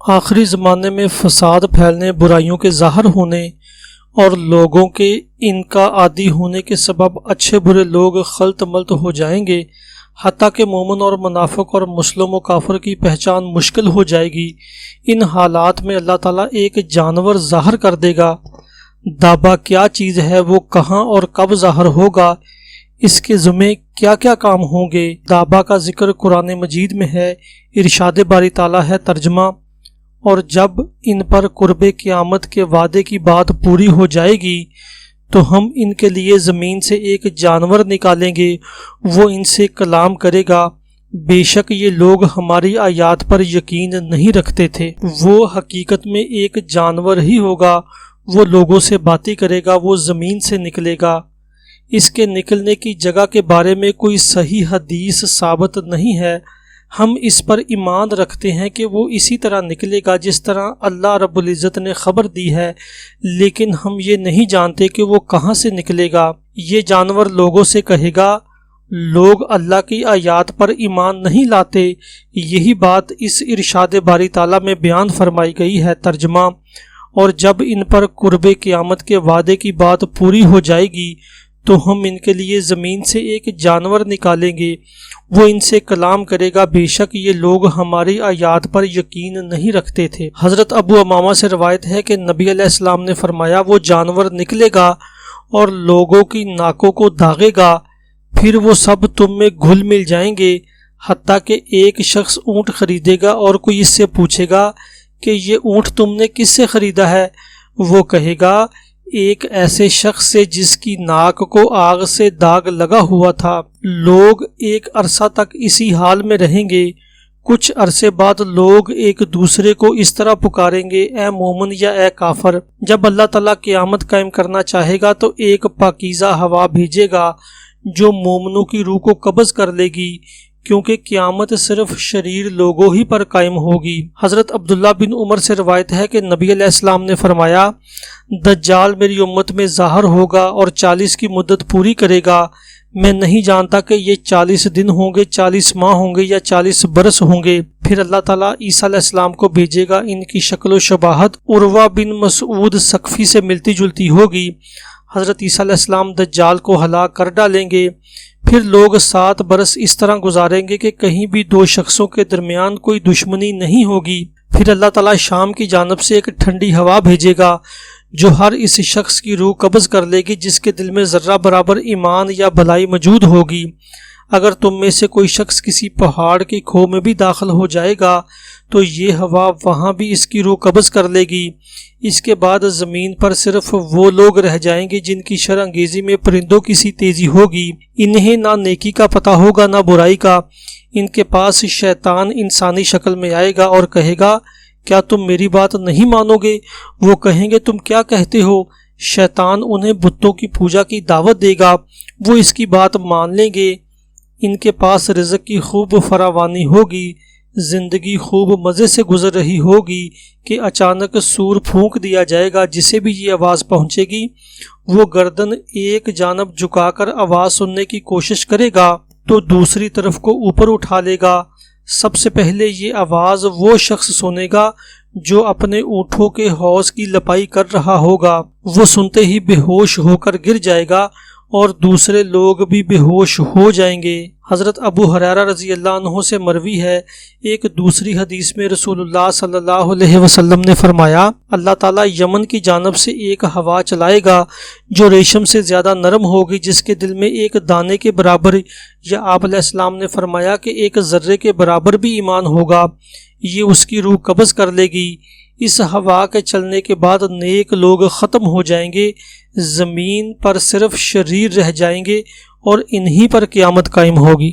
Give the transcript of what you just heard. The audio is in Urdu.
آخری زمانے میں فساد پھیلنے، برائیوں کے ظاہر ہونے اور لوگوں کے ان کا عادی ہونے کے سبب اچھے برے لوگ خلط ملط ہو جائیں گے، حتیٰ کہ مومن اور منافق اور مسلم و کافر کی پہچان مشکل ہو جائے گی۔ ان حالات میں اللہ تعالیٰ ایک جانور ظاہر کر دے گا۔ دابہ کیا چیز ہے، وہ کہاں اور کب ظاہر ہوگا، اس کے ذمے کیا کیا کام ہوں گے۔ دابہ کا ذکر قرآن مجید میں ہے۔ ارشاد باری تعالیٰ ہے ترجمہ: اور جب ان پر قرب قیامت کے وعدے کی بات پوری ہو جائے گی تو ہم ان کے لیے زمین سے ایک جانور نکالیں گے، وہ ان سے کلام کرے گا۔ بے شک یہ لوگ ہماری آیات پر یقین نہیں رکھتے تھے۔ وہ حقیقت میں ایک جانور ہی ہوگا، وہ لوگوں سے باتیں کرے گا، وہ زمین سے نکلے گا۔ اس کے نکلنے کی جگہ کے بارے میں کوئی صحیح حدیث ثابت نہیں ہے۔ ہم اس پر ایمان رکھتے ہیں کہ وہ اسی طرح نکلے گا جس طرح اللہ رب العزت نے خبر دی ہے، لیکن ہم یہ نہیں جانتے کہ وہ کہاں سے نکلے گا۔ یہ جانور لوگوں سے کہے گا، لوگ اللہ کی آیات پر ایمان نہیں لاتے۔ یہی بات اس ارشاد باری تعالیٰ میں بیان فرمائی گئی ہے ترجمہ: اور جب ان پر قرب قیامت کے وعدے کی بات پوری ہو جائے گی تو ہم ان کے لیے زمین سے ایک جانور نکالیں گے، وہ ان سے کلام کرے گا۔ بے شک یہ لوگ ہماری آیات پر یقین نہیں رکھتے تھے۔ حضرت ابو امامہ سے روایت ہے کہ نبی علیہ السلام نے فرمایا، وہ جانور نکلے گا اور لوگوں کی ناکوں کو داغے گا، پھر وہ سب تم میں گھل مل جائیں گے، حتیٰ کہ ایک شخص اونٹ خریدے گا اور کوئی اس سے پوچھے گا کہ یہ اونٹ تم نے کس سے خریدا ہے؟ وہ کہے گا، ایک ایسے شخص سے جس کی ناک کو آگ سے داغ لگا ہوا تھا۔ لوگ ایک عرصہ تک اسی حال میں رہیں گے۔ کچھ عرصے بعد لوگ ایک دوسرے کو اس طرح پکاریں گے، اے مومن یا اے کافر۔ جب اللہ تعالیٰ قیامت قائم کرنا چاہے گا تو ایک پاکیزہ ہوا بھیجے گا جو مومنوں کی روح کو قبض کر لے گی، کیونکہ قیامت صرف شریر لوگوں ہی پر قائم ہوگی۔ حضرت عبداللہ بن عمر سے روایت ہے کہ نبی علیہ السلام نے فرمایا، دجال میری امت میں ظاہر ہوگا اور 40 کی مدت پوری کرے گا۔ میں نہیں جانتا کہ یہ 40 دن ہوں گے، 40 ماہ ہوں گے یا 40 برس ہوں گے۔ پھر اللہ تعالیٰ عیسیٰ علیہ السلام کو بھیجے گا۔ ان کی شکل و شباہت عروہ بن مسعود ثقفی سے ملتی جلتی ہوگی۔ حضرت عیسیٰ علیہ السلام دجال کو ہلاک کر ڈالیں گے۔ پھر لوگ 7 برس اس طرح گزاریں گے کہ کہیں بھی دو شخصوں کے درمیان کوئی دشمنی نہیں ہوگی۔ پھر اللہ تعالیٰ شام کی جانب سے ایک ٹھنڈی ہوا بھیجے گا جو ہر اس شخص کی روح قبض کر لے گی جس کے دل میں ذرہ برابر ایمان یا بھلائی موجود ہوگی۔ اگر تم میں سے کوئی شخص کسی پہاڑ کی کھو میں بھی داخل ہو جائے گا تو یہ ہوا وہاں بھی اس کی روح قبض کر لے گی۔ اس کے بعد زمین پر صرف وہ لوگ رہ جائیں گے جن کی شرح انگیزی میں پرندوں کی سی تیزی ہوگی۔ انہیں نہ نیکی کا پتہ ہوگا نہ برائی کا۔ ان کے پاس شیطان انسانی شکل میں آئے گا اور کہے گا، کیا تم میری بات نہیں مانو گے؟ وہ کہیں گے، تم کیا کہتے ہو؟ شیطان انہیں بتوں کی پوجا کی دعوت دے گا، وہ اس کی بات مان لیں گے۔ ان کے پاس رزق کی خوب فراوانی ہوگی، زندگی خوب مزے سے گزر رہی ہوگی کہ اچانک سور پھونک دیا جائے گا۔ جسے بھی یہ آواز پہنچے گی وہ گردن ایک جانب جھکا کر آواز سننے کی کوشش کرے گا تو دوسری طرف کو اوپر اٹھا لے گا۔ سب سے پہلے یہ آواز وہ شخص سنے گا جو اپنے اونٹوں کے حوض کی لپائی کر رہا ہوگا۔ وہ سنتے ہی بے ہوش ہو کر گر جائے گا اور دوسرے لوگ بھی بے ہوش ہو جائیں گے۔ حضرت ابو ہریرہ رضی اللہ عنہ سے مروی ہے، ایک دوسری حدیث میں رسول اللہ صلی اللہ علیہ وسلم نے فرمایا، اللہ تعالیٰ یمن کی جانب سے ایک ہوا چلائے گا جو ریشم سے زیادہ نرم ہوگی، جس کے دل میں ایک دانے کے برابر، یا آپ علیہ السلام نے فرمایا کہ ایک ذرے کے برابر بھی ایمان ہوگا، یہ اس کی روح قبض کر لے گی۔ اس ہوا کے چلنے کے بعد نیک لوگ ختم ہو جائیں گے، زمین پر صرف شریر رہ جائیں گے اور انہی پر قیامت قائم ہوگی۔